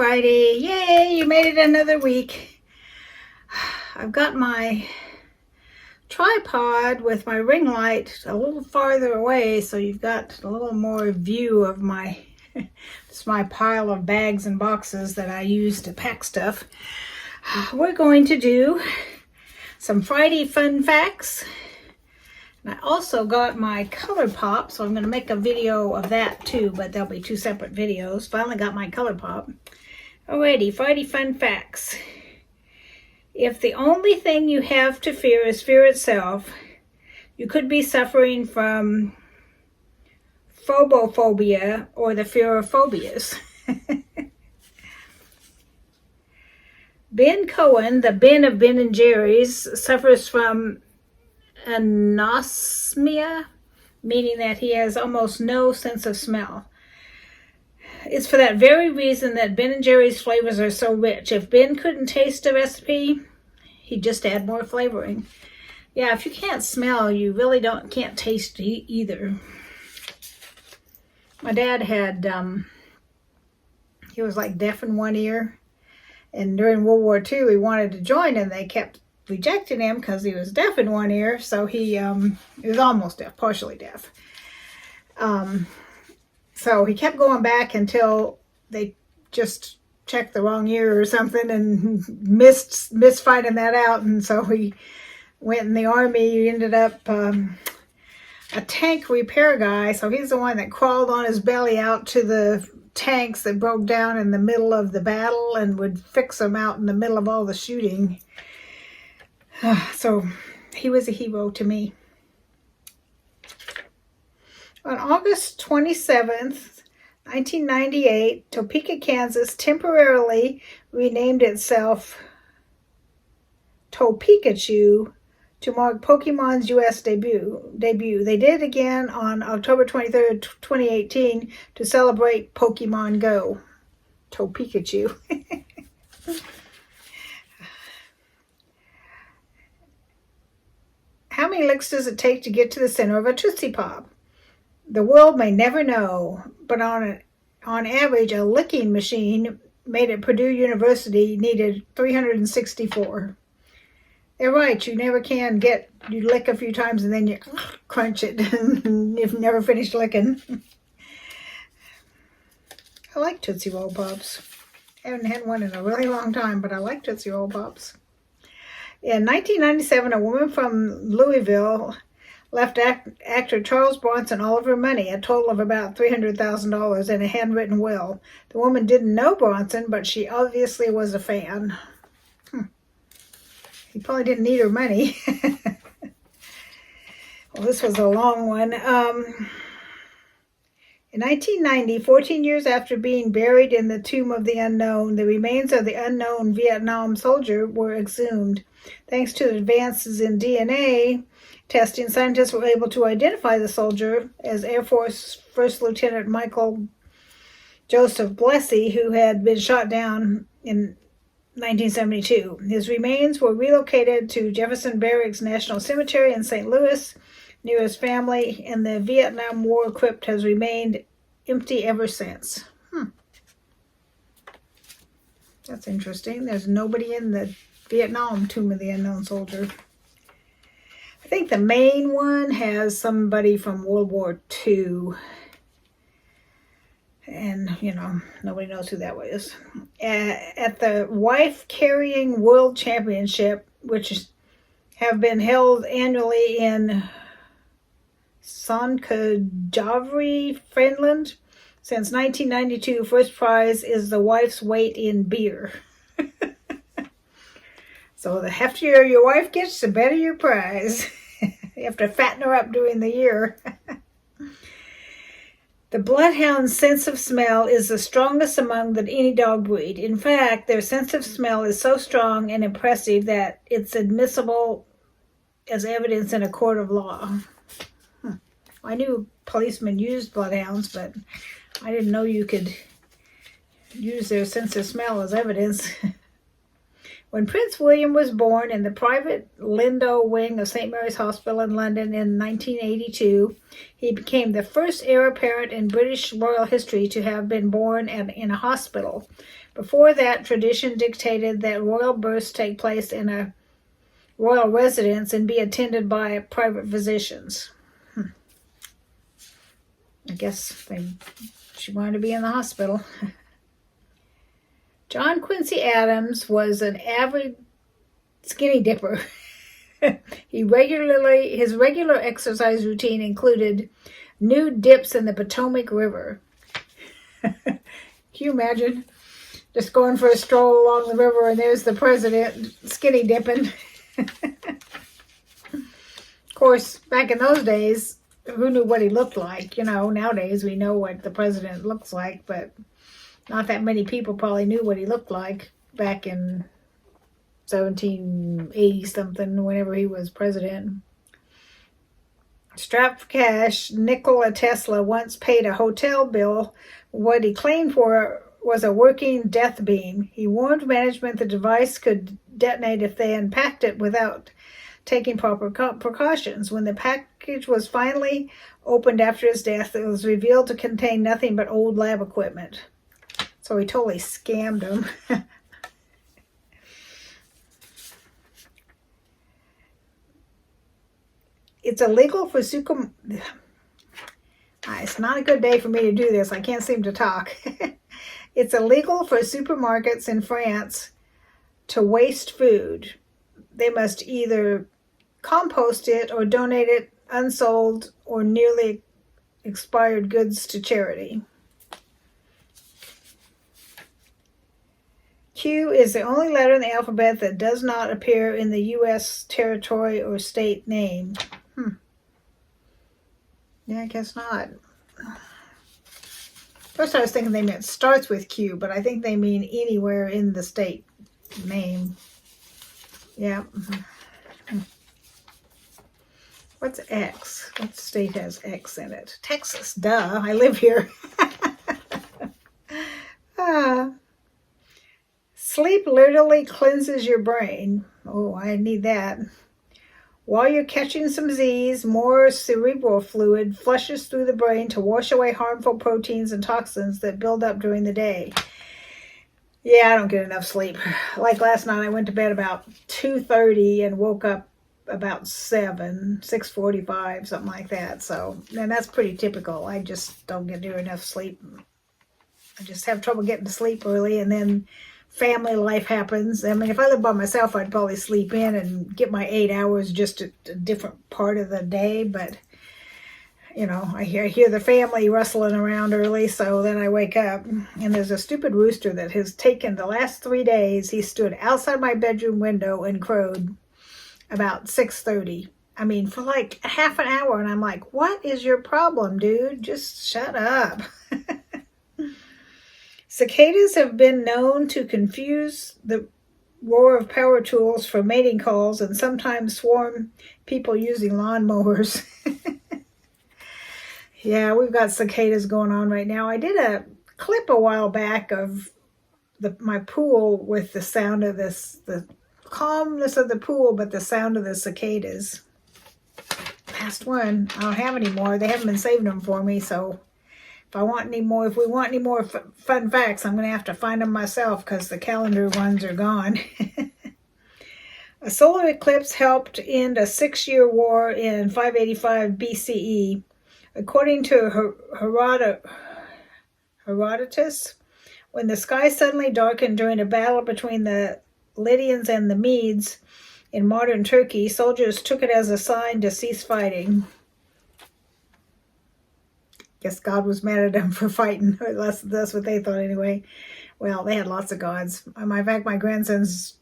Friday. Yay, you made it another week. I've got my tripod with my ring light a little farther away, so you've got a little more view of my it's my pile of bags and boxes that I use to pack stuff. We're going to do some Friday fun facts. And I also got my color pop, so I'm going to make a video of that too, but there'll be two separate videos. Finally got my color pop. Alrighty, Friday fun facts. If the only thing you have to fear is fear itself, you could be suffering from phobophobia or the fear of phobias. Ben Cohen, the Ben of Ben and Jerry's, suffers from anosmia, meaning that he has almost no sense of smell. It's for that very reason that Ben and Jerry's flavors are so rich. If Ben couldn't taste a recipe, he'd just add more flavoring. Yeah, if you can't smell, you really can't taste either. My dad had, he was like deaf in one ear. And during World War II, he wanted to join, and they kept rejecting him because he was deaf in one ear. So he was almost deaf, partially deaf. So he kept going back until they just checked the wrong ear or something and missed finding that out. And so he went in the Army. He ended up a tank repair guy. So he's the one that crawled on his belly out to the tanks that broke down in the middle of the battle and would fix them out in the middle of all the shooting. So he was a hero to me. On August 27th, 1998, Topeka, Kansas temporarily renamed itself Topekachu to mark Pokemon's U.S. debut. They did it again on October 23rd, 2018 to celebrate Pokemon Go. Topekachu. How many licks does it take to get to the center of a Tootsie Pop? The world may never know, but on average, a licking machine made at Purdue University needed 364. They're right, you never can you lick a few times and then you crunch it and you've never finished licking. I like Tootsie Roll Pops. I haven't had one in a really long time, but I like Tootsie Roll Pops. In 1997, a woman from Louisville left actor Charles Bronson all of her money, a total of about $300,000, in a handwritten will. The woman didn't know Bronson, but she obviously was a fan. He probably didn't need her money. Well, this was a long one. In 1990, 14 years after being buried in the Tomb of the Unknown, the remains of the unknown Vietnam soldier were exhumed. Thanks to advances in DNA testing, scientists were able to identify the soldier as Air Force First Lieutenant Michael Joseph Blessey, who had been shot down in 1972. His remains were relocated to Jefferson Barracks National Cemetery in St. Louis near his family, and the Vietnam War crypt has remained empty ever since. That's interesting. There's nobody in the Vietnam Tomb of the Unknown Soldier. I think the main one has somebody from World War II. And, nobody knows who that was. At the Wife Carrying World Championship, which have been held annually in Sonkajavri, Finland, since 1992, first prize is the wife's weight in beer. So the heftier your wife gets, the better your prize. You have to fatten her up during the year. The bloodhound's sense of smell is the strongest among any dog breed. In fact, their sense of smell is so strong and impressive that it's admissible as evidence in a court of law. I knew policemen used bloodhounds, but I didn't know you could use their sense of smell as evidence. When Prince William was born in the private Lindo wing of St. Mary's Hospital in London in 1982, he became the first heir apparent in British royal history to have been born in a hospital. Before that, tradition dictated that royal births take place in a royal residence and be attended by private physicians. I guess she wanted to be in the hospital. John Quincy Adams was an avid skinny dipper. His regular exercise routine included nude dips in the Potomac River. Can you imagine just going for a stroll along the river and there's the president skinny dipping? Of course, back in those days, who knew what he looked like? Nowadays we know what the president looks like, but not that many people probably knew what he looked like back in 1780-something, whenever he was president. Strapped for cash, Nikola Tesla once paid a hotel bill. What he claimed for was a working death beam. He warned management the device could detonate if they unpacked it without taking proper precautions. When the package was finally opened after his death, it was revealed to contain nothing but old lab equipment. So he totally scammed them. It's illegal for it's not a good day for me to do this. I can't seem to talk. It's illegal for supermarkets in France to waste food. They must either compost it or donate it unsold or nearly expired goods to charity. Q is the only letter in the alphabet that does not appear in the U.S. territory or state name. Yeah, I guess not. First I was thinking they meant starts with Q, but I think they mean anywhere in the state name. Yeah. What's X? What state has X in it? Texas, duh. I live here. Sleep literally cleanses your brain. Oh, I need that. While you're catching some Z's, more cerebral fluid flushes through the brain to wash away harmful proteins and toxins that build up during the day. Yeah, I don't get enough sleep. Like last night, I went to bed about 2:30 and woke up about 6:45, something like that. So, and that's pretty typical. I just don't get near enough sleep. I just have trouble getting to sleep early, and then family life happens. I mean, if I lived by myself, I'd probably sleep in and get my 8 hours just at a different part of the day. But, I hear the family rustling around early, so then I wake up. And there's a stupid rooster that has taken the last 3 days. He stood outside my bedroom window and crowed about 6:30. I mean, for like half an hour. And I'm like, what is your problem, dude? Just shut up. Cicadas have been known to confuse the roar of power tools for mating calls and sometimes swarm people using lawnmowers. Yeah, we've got cicadas going on right now. I did a clip a while back of my pool with the sound of the calmness of the pool, but the sound of the cicadas. Last one. I don't have any more. They haven't been saving them for me, so if we want any more fun facts, I'm going to have to find them myself because the calendar ones are gone. A solar eclipse helped end a 6-year war in 585 BCE. According to Herodotus, when the sky suddenly darkened during a battle between the Lydians and the Medes in modern Turkey, soldiers took it as a sign to cease fighting. Guess God was mad at them for fighting. That's what they thought anyway. Well, they had lots of gods. In fact, my grandson's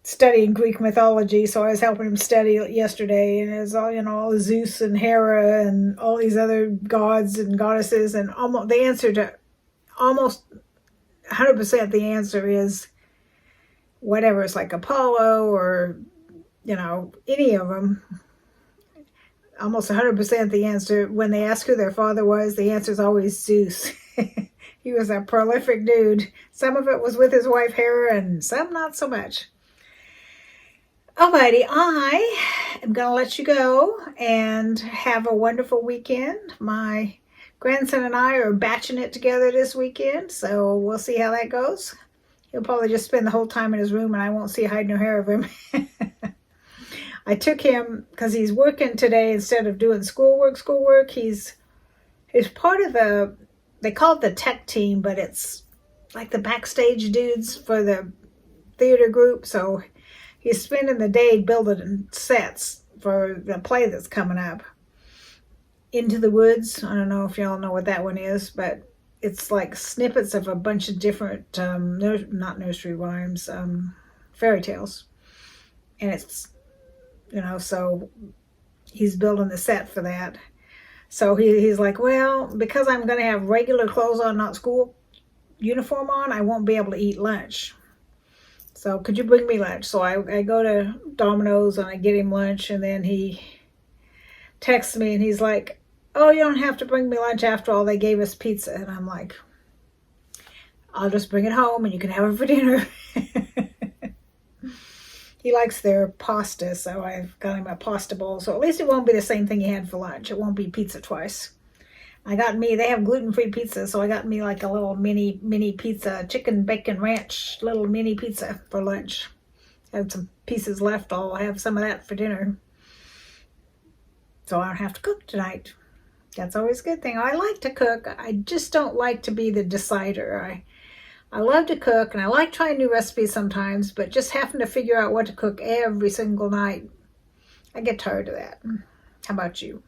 studying Greek mythology, so I was helping him study yesterday, and it's all Zeus and Hera and all these other gods and goddesses, and the answer to almost 100% the answer is whatever. It's like Apollo or any of them. Almost 100% the answer. When they ask who their father was, the answer is always Zeus. He was a prolific dude. Some of it was with his wife Hera and some not so much. Alrighty, I am going to let you go and have a wonderful weekend. My grandson and I are batching it together this weekend, so we'll see how that goes. He'll probably just spend the whole time in his room and I won't see hide nor hair of him. I took him because he's working today instead of doing schoolwork. He's part of they call it the tech team, but it's like the backstage dudes for the theater group. So he's spending the day building sets for the play that's coming up. Into the Woods. I don't know if y'all know what that one is, but it's like snippets of a bunch of different, not nursery rhymes, fairy tales. And it's, so he's building the set for that. So he's like, well, because I'm going to have regular clothes on, not school uniform on, I won't be able to eat lunch. So could you bring me lunch? So I go to Domino's and I get him lunch, and then he texts me and he's like, oh, you don't have to bring me lunch after all. They gave us pizza. And I'm like, I'll just bring it home and you can have it for dinner. He likes their pasta, so I've got him a pasta bowl. So at least it won't be the same thing he had for lunch. It won't be pizza twice. They have gluten-free pizza, so I got me like a little mini pizza, chicken bacon ranch, little mini pizza for lunch. I had some pieces left. I'll have some of that for dinner. So I don't have to cook tonight. That's always a good thing. I like to cook. I just don't like to be the decider. I love to cook, and I like trying new recipes sometimes, but just having to figure out what to cook every single night, I get tired of that. How about you?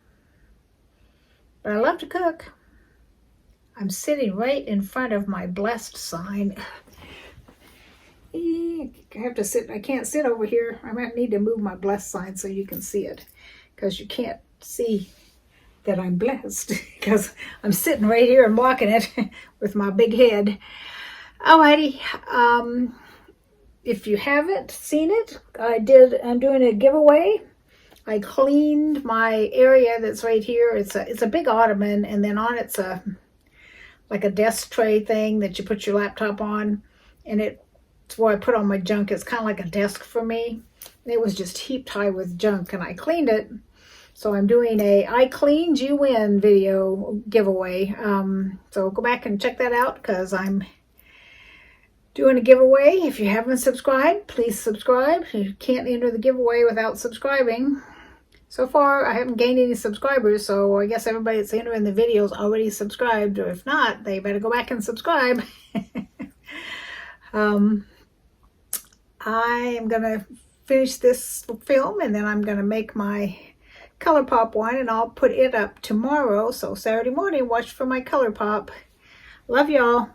But I love to cook. I'm sitting right in front of my blessed sign. I have to sit. I can't sit over here. I might need to move my blessed sign so you can see it, because you can't see that I'm blessed because I'm sitting right here and blocking it with my big head. Alrighty, if you haven't seen it, I'm doing a giveaway. I cleaned my area that's right here. It's a big ottoman, and then on it's like a desk tray thing that you put your laptop on, and it's where I put all my junk. It's kind of like a desk for me. It was just heaped high with junk, and I cleaned it. So I'm doing a I Cleaned You Win video giveaway. So go back and check that out, because I'm doing a giveaway. If you haven't subscribed, please subscribe. You can't enter the giveaway without subscribing. So far, I haven't gained any subscribers, so I guess everybody that's entering the videos already subscribed, or if not, they better go back and subscribe. I am going to finish this film, and then I'm going to make my ColourPop one, and I'll put it up tomorrow. So Saturday morning, watch for my ColourPop. Love y'all.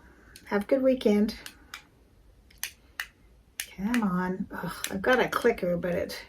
Have a good weekend. Come on. Ugh, I've got a clicker, but it